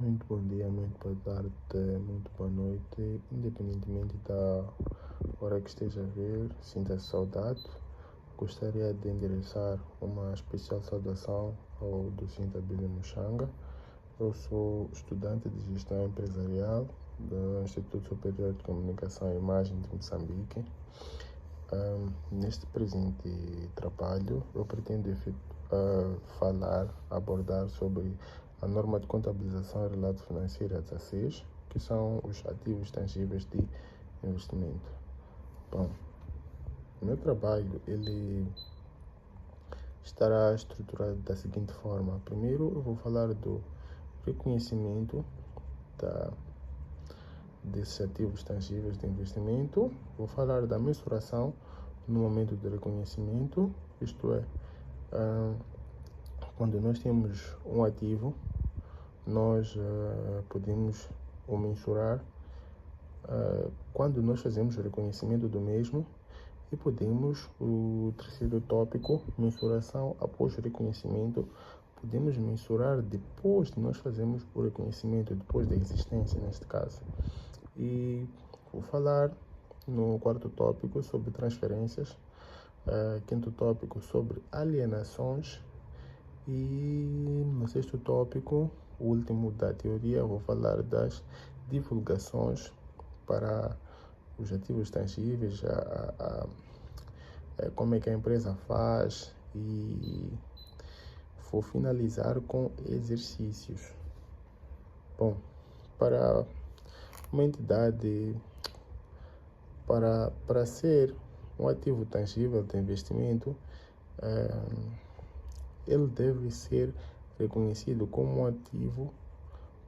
Muito bom dia, muito boa tarde, muito boa noite, independentemente da hora que esteja a ver, sinta-se saudado. Gostaria de endereçar uma especial saudação ao docente Abílio Muxanga. Eu sou estudante de gestão empresarial do Instituto Superior de Comunicação e Imagem de Moçambique. Neste presente trabalho, eu pretendo abordar sobre a norma de contabilização e relato financeiro 16, que são os ativos tangíveis de investimento. Bom, o meu trabalho ele estará estruturado da seguinte forma. Primeiro, eu vou falar do reconhecimento desses ativos tangíveis de investimento. Vou falar da mensuração no momento do reconhecimento, isto é, quando nós temos um ativo, nós podemos o mensurar quando nós fazemos o reconhecimento do mesmo, e podemos, o terceiro tópico, mensuração após o reconhecimento, podemos mensurar depois de nós fazermos o reconhecimento, depois da existência neste caso. E vou falar no quarto tópico sobre transferências, quinto tópico sobre alienações, e no sexto tópico, o último da teoria, vou falar das divulgações para os ativos tangíveis, como é que a empresa faz, e vou finalizar com exercícios. Bom, para uma entidade, para ser um ativo tangível de investimento, ele deve ser reconhecido como um ativo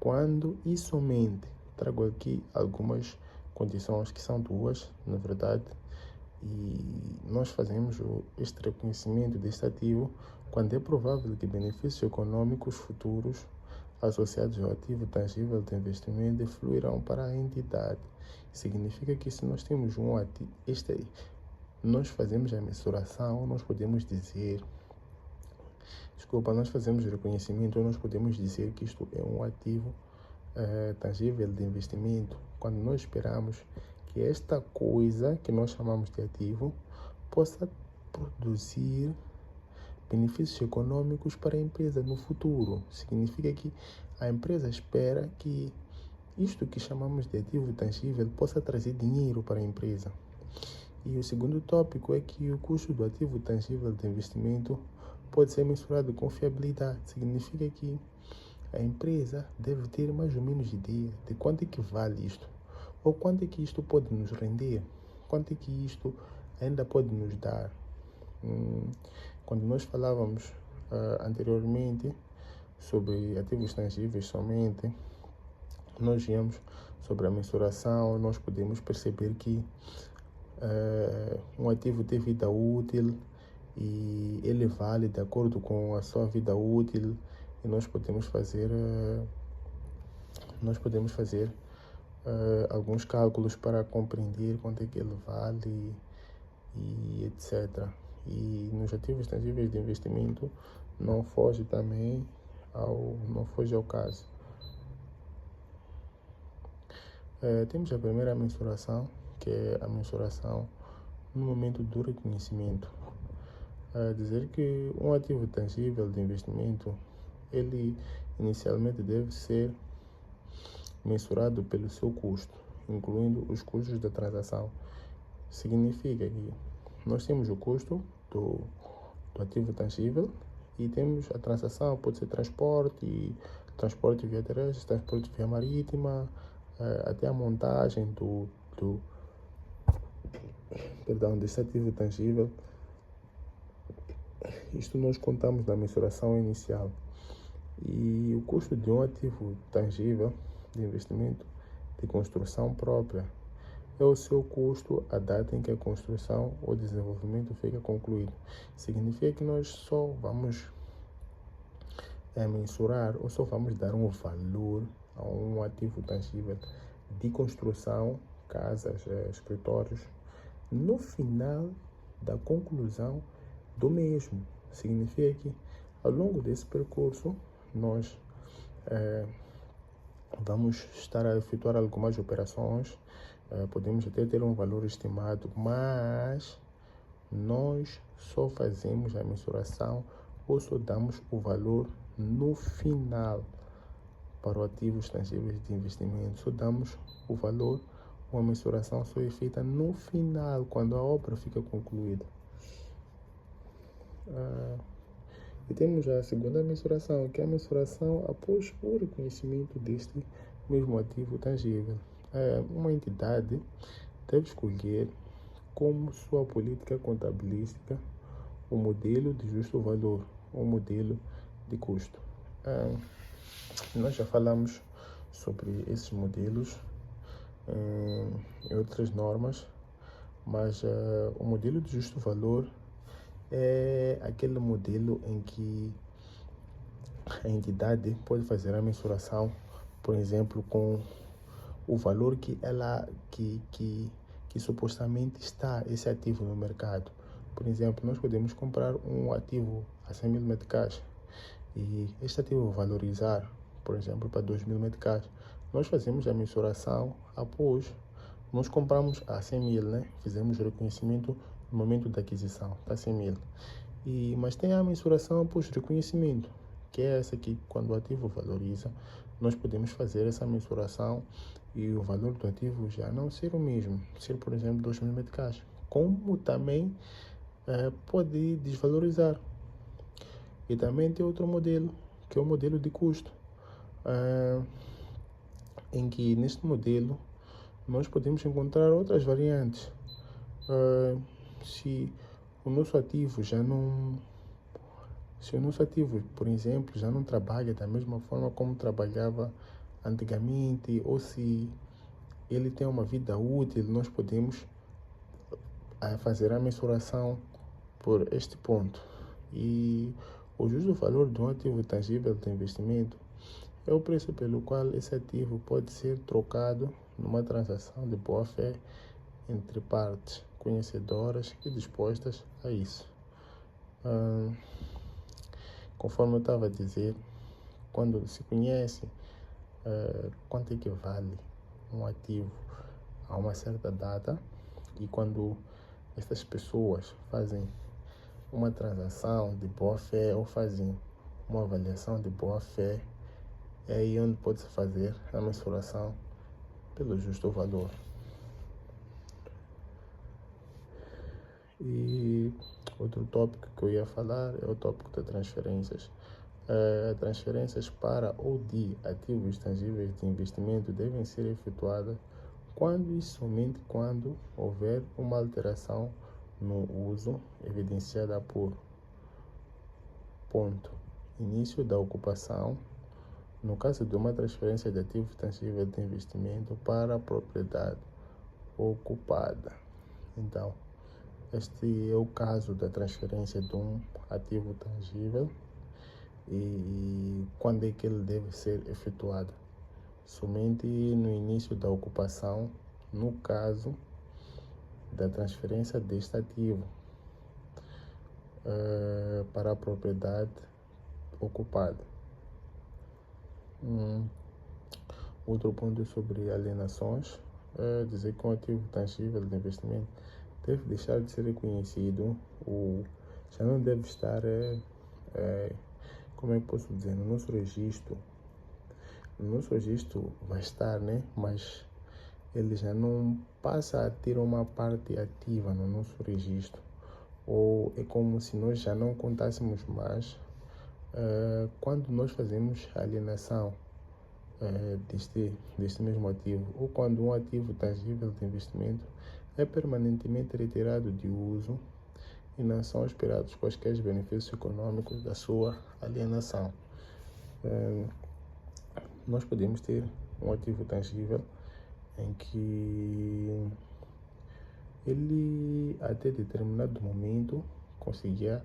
quando e somente, trago aqui algumas condições que são duas, na verdade, e nós fazemos este reconhecimento deste ativo quando é provável que benefícios econômicos futuros associados ao ativo tangível de investimento fluirão para a entidade. Significa que se nós temos um ativo, nós fazemos a mensuração, nós podemos dizer, nós fazemos o reconhecimento, nós podemos dizer que isto é um ativo tangível de investimento, quando nós esperamos que esta coisa que nós chamamos de ativo possa produzir benefícios econômicos para a empresa no futuro. Significa que a empresa espera que isto que chamamos de ativo tangível possa trazer dinheiro para a empresa. E o segundo tópico é que o custo do ativo tangível de investimento pode ser mensurado com fiabilidade. Significa que a empresa deve ter mais ou menos ideia de quanto é que vale isto, ou quanto é que isto pode nos render, quanto é que isto ainda pode nos dar. Quando nós falávamos anteriormente sobre ativos tangíveis somente, nós víamos sobre a mensuração, nós podemos perceber que um ativo tem vida útil e ele vale de acordo com a sua vida útil, e nós podemos fazer alguns cálculos para compreender quanto é que ele vale e etc. E nos ativos tangíveis de investimento não foge ao caso. Temos a primeira mensuração, que é a mensuração no momento do reconhecimento. Dizer que um ativo tangível de investimento, ele inicialmente deve ser mensurado pelo seu custo, incluindo os custos da transação. Significa que nós temos o custo do ativo tangível e temos a transação, pode ser transporte via terrestre, transporte via marítima, até a montagem desse ativo tangível. Isto nós contamos na mensuração inicial. E o custo de um ativo tangível de investimento de construção própria é o seu custo à data em que a construção ou desenvolvimento fica concluído. Significa que nós só vamos mensurar ou só vamos dar um valor a um ativo tangível de construção, casas, escritórios, no final da conclusão do mesmo. Significa que ao longo desse percurso nós vamos estar a efetuar algumas operações, podemos até ter um valor estimado, mas nós só fazemos a mensuração ou só damos o valor no final para os ativos tangíveis de investimento. Só damos o valor, uma mensuração só é feita no final, quando a obra fica concluída. E temos a segunda mensuração, que é a mensuração após o reconhecimento deste mesmo ativo tangível. Uma entidade deve escolher como sua política contabilística o modelo de justo valor, o modelo de custo. Nós já falamos sobre esses modelos em outras normas, mas o modelo de justo valor é aquele modelo em que a entidade pode fazer a mensuração, por exemplo, com o valor que supostamente está esse ativo no mercado. Por exemplo, nós podemos comprar um ativo a 100 mil meticais e este ativo valorizar, por exemplo, para 2 mil meticais. Nós fazemos a mensuração após nós compramos a 100 mil, né? Fizemos o reconhecimento no momento da aquisição, está 100 mil. Mas tem a mensuração após reconhecimento, que é essa que, quando o ativo valoriza, nós podemos fazer essa mensuração e o valor do ativo já não ser o mesmo, ser, por exemplo, 2 mil meticais, como também pode desvalorizar. E também tem outro modelo, que é o modelo de custo, em que neste modelo nós podemos encontrar outras variantes. Se o nosso ativo por exemplo, já não trabalha da mesma forma como trabalhava antigamente, ou se ele tem uma vida útil, nós podemos fazer a mensuração por este ponto. E o justo valor de um ativo tangível de investimento é o preço pelo qual esse ativo pode ser trocado numa transação de boa-fé entre partes conhecedoras e dispostas a isso. Conforme eu estava a dizer, quando se conhece quanto é que vale um ativo a uma certa data, e quando estas pessoas fazem uma transação de boa-fé ou fazem uma avaliação de boa-fé, é aí onde pode-se fazer a mensuração pelo justo valor. E outro tópico que eu ia falar é o tópico de transferências. Transferências para ou de ativos tangíveis de investimento devem ser efetuadas quando e somente quando houver uma alteração no uso evidenciada por ponto, início da ocupação, no caso de uma transferência de ativo tangível de investimento para a propriedade ocupada. Então, este é o caso da transferência de um ativo tangível e quando é que ele deve ser efetuado? Somente no início da ocupação, no caso da transferência deste ativo para a propriedade ocupada. Outro ponto sobre alienações é dizer que um ativo tangível de investimento deve deixar de ser reconhecido ou já não deve estar, como é que posso dizer, no nosso registro. No nosso registro vai estar, né? Mas ele já não passa a ter uma parte ativa no nosso registro. Ou é como se nós já não contássemos mais quando nós fazemos a alienação deste mesmo ativo, ou quando um ativo tangível de investimento é permanentemente retirado de uso e não são esperados quaisquer benefícios econômicos da sua alienação. Nós podemos ter um ativo tangível em que ele até determinado momento conseguia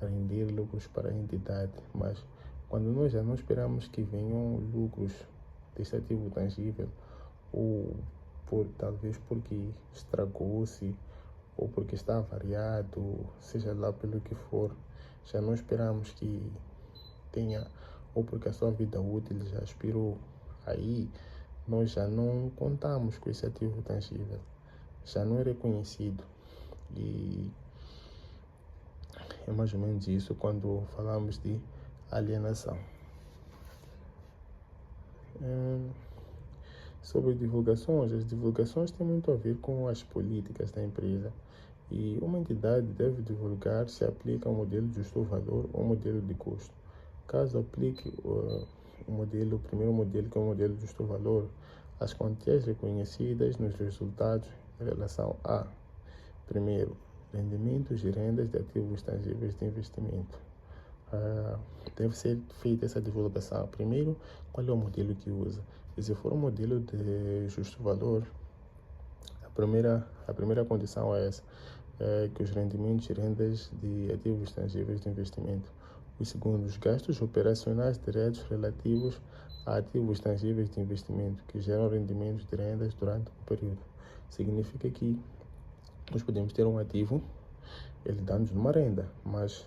render lucros para a entidade, mas quando nós já não esperamos que venham lucros desse ativo tangível, ou talvez porque estragou-se, ou porque está avariado, seja lá pelo que for, já não esperamos que tenha, ou porque a sua vida útil já expirou, Aí nós já não contamos com esse ativo tangível, já não é reconhecido. E é mais ou menos isso quando falamos de alienação. Sobre divulgações, as divulgações têm muito a ver com as políticas da empresa. E uma entidade deve divulgar se aplica ao modelo de custo-valor ou modelo de custo. Caso aplique o primeiro modelo, que é o modelo de custo-valor, as quantias reconhecidas nos resultados em relação a, primeiro, rendimentos e rendas de ativos tangíveis de investimento. Deve ser feita essa divulgação. Primeiro, qual é o modelo que usa? E se for um modelo de justo-valor, a primeira condição é essa, que os rendimentos e rendas de ativos tangíveis de investimento. O segundo, os gastos operacionais diretos relativos a ativos tangíveis de investimento que geram rendimentos de rendas durante o período. Significa que nós podemos ter um ativo, ele dá-nos uma renda, mas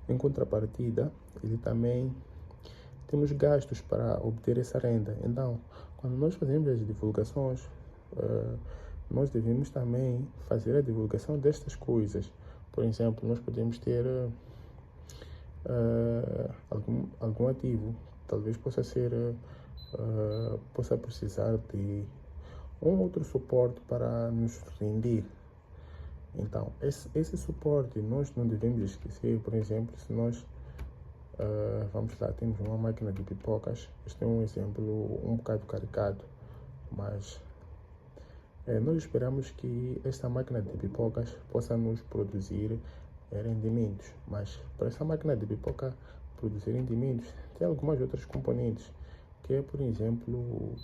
em contrapartida, ele também temos gastos para obter essa renda. Então, quando nós fazemos as divulgações, nós devemos também fazer a divulgação destas coisas. Por exemplo, nós podemos ter algum ativo, talvez possa precisar de um outro suporte para nos render. Então, esse suporte nós não devemos esquecer. Por exemplo, se nós vamos lá, temos uma máquina de pipocas. Este é um exemplo um bocado caricato, mas nós esperamos que esta máquina de pipocas possa nos produzir rendimentos, mas para essa máquina de pipoca produzir rendimentos tem algumas outras componentes, que é, por exemplo,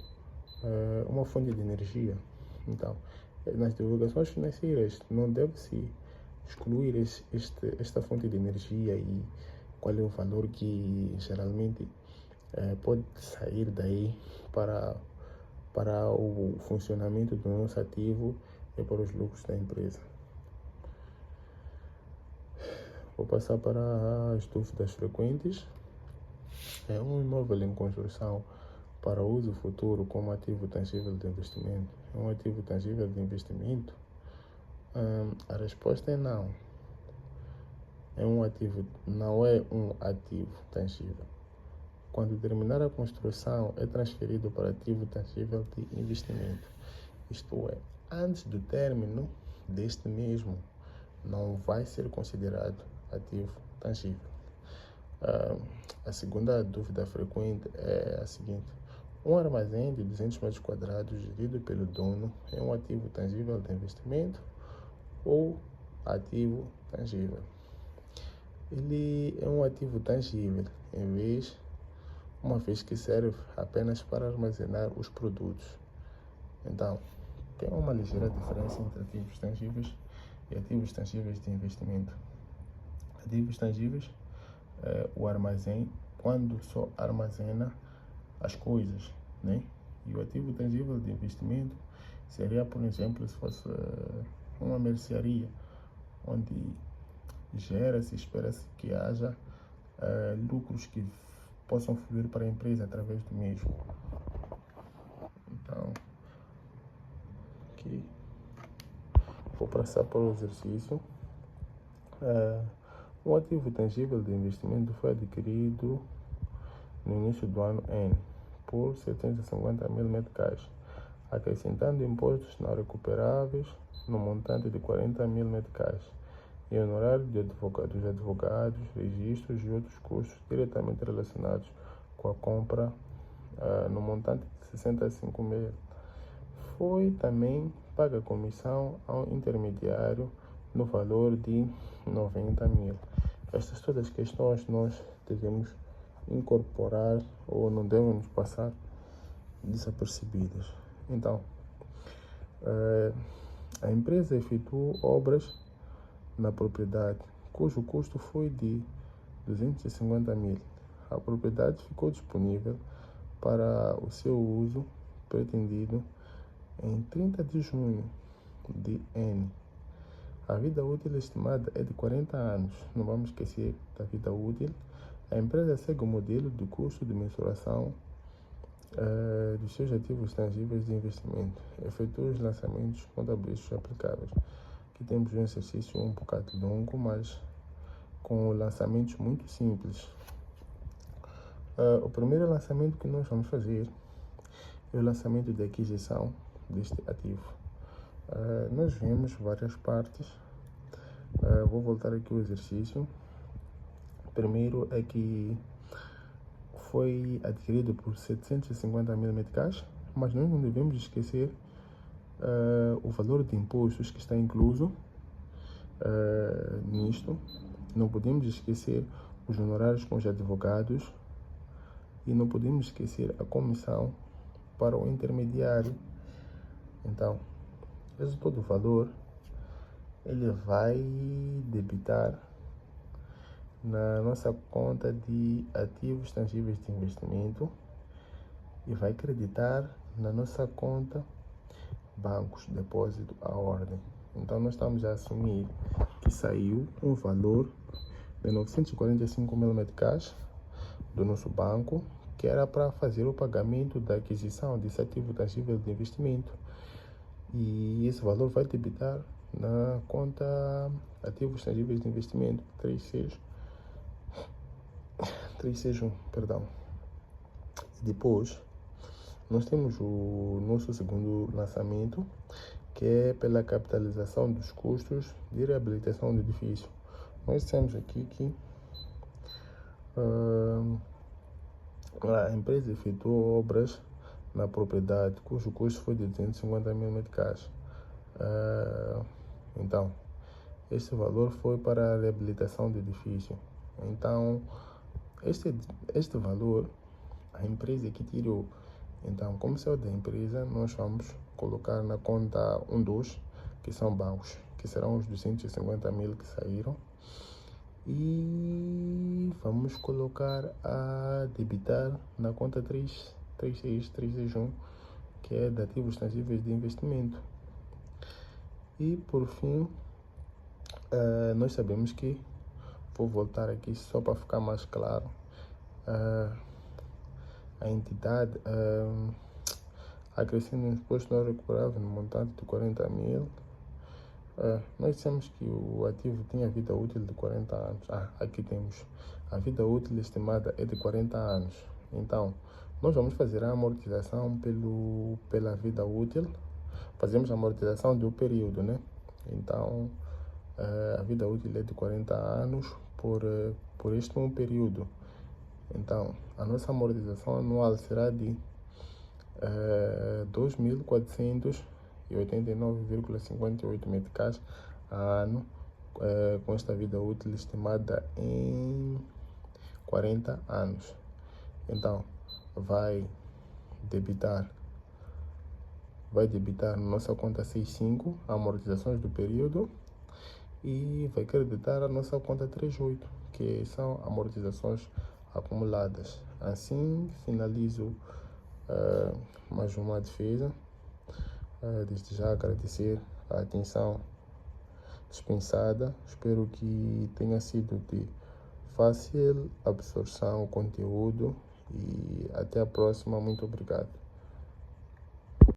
uma fonte de energia. Então, nas divulgações financeiras não deve-se excluir esta fonte de energia e qual é o valor que geralmente pode sair daí para o funcionamento do nosso ativo e para os lucros da empresa. Vou passar para as dúvidas frequentes. É um imóvel em construção para uso futuro como ativo tangível de investimento. É um ativo tangível de investimento? A resposta é não. Não é um ativo tangível. Quando terminar a construção, é transferido para ativo tangível de investimento. Isto é, antes do término deste mesmo, não vai ser considerado ativo tangível. A segunda dúvida frequente é a seguinte: um armazém de 200 metros quadrados gerido pelo dono é um ativo tangível de investimento ou ativo tangível? Ele é um ativo tangível, uma vez que serve apenas para armazenar os produtos. Então, tem uma ligeira diferença entre ativos tangíveis e ativos tangíveis de investimento. Ativos tangíveis é o armazém quando só armazena as coisas, né? E o ativo tangível de investimento seria, por exemplo, se fosse uma mercearia, onde gera-se, espera-se que haja lucros que possam fluir para a empresa através do mesmo. Então, aqui vou passar para o exercício. Um ativo tangível de investimento foi adquirido no início do ano N por 750 mil meticais, acrescentando impostos não recuperáveis no montante de 40 mil meticais e honorário dos advogados, registros e outros custos diretamente relacionados com a compra no montante de 65 mil. Foi também paga comissão ao intermediário no valor de 90 mil. Estas todas as questões nós devemos incorporar ou não devemos passar desapercebidas. Então, a empresa efetuou obras na propriedade, cujo custo foi de 250 mil. A propriedade ficou disponível para o seu uso pretendido em 30 de junho de N. A vida útil estimada é de 40 anos. Não vamos esquecer da vida útil. A empresa segue o modelo de custo de mensuração dos seus ativos tangíveis de investimento. Efetua os lançamentos contabilísticos aplicáveis. Aqui temos um exercício um bocado longo, mas com lançamentos muito simples. O primeiro lançamento que nós vamos fazer é o lançamento de aquisição deste ativo. Nós vemos várias partes. Vou voltar aqui ao exercício. Primeiro é que foi adquirido por 750 mil meticais, mas nós não devemos esquecer o valor de impostos que está incluso nisto. Não podemos esquecer os honorários com os advogados e não podemos esquecer a comissão para o intermediário. Então, esse todo o valor ele vai debitar na nossa conta de ativos tangíveis de investimento e vai creditar na nossa conta bancos, depósito à ordem. Então nós estamos a assumir que saiu um valor de 945 mil meticais do nosso banco, que era para fazer o pagamento da aquisição desse ativo tangível de investimento. E esse valor vai debitar na conta ativos tangíveis de investimento 361, perdão. Depois, nós temos o nosso segundo lançamento, que é pela capitalização dos custos de reabilitação do edifício. Nós temos aqui que a empresa efetuou obras na propriedade, cujo custo foi de 250 mil meticais. Então, este valor foi para a reabilitação do edifício. Então, este valor, a empresa que tirou. Então, como saiu da empresa, nós vamos colocar na conta 1, 2, que são bancos, que serão os 250 mil que saíram. E vamos colocar a debitar na conta 361, que é de ativos tangíveis de investimento. E por fim, nós sabemos que, vou voltar aqui só para ficar mais claro, a entidade acrescenta um imposto não recuperável no montante de 40 mil. Nós dissemos que o ativo tinha vida útil de 40 anos. Aqui temos a vida útil estimada é de 40 anos. Então, nós vamos fazer a amortização pela vida útil. Fazemos a amortização do período, né? Então, a vida útil é de 40 anos por este um período. Então, a nossa amortização anual será de 2.489,58 meticais a ano, com esta vida útil estimada em 40 anos. Então, vai debitar na nossa conta 65 amortizações do período e vai creditar a nossa conta 38, que são amortizações acumuladas. Assim, finalizo mais uma defesa. Desde já agradecer a atenção dispensada. Espero que tenha sido de fácil absorção o conteúdo e até a próxima. Muito obrigado.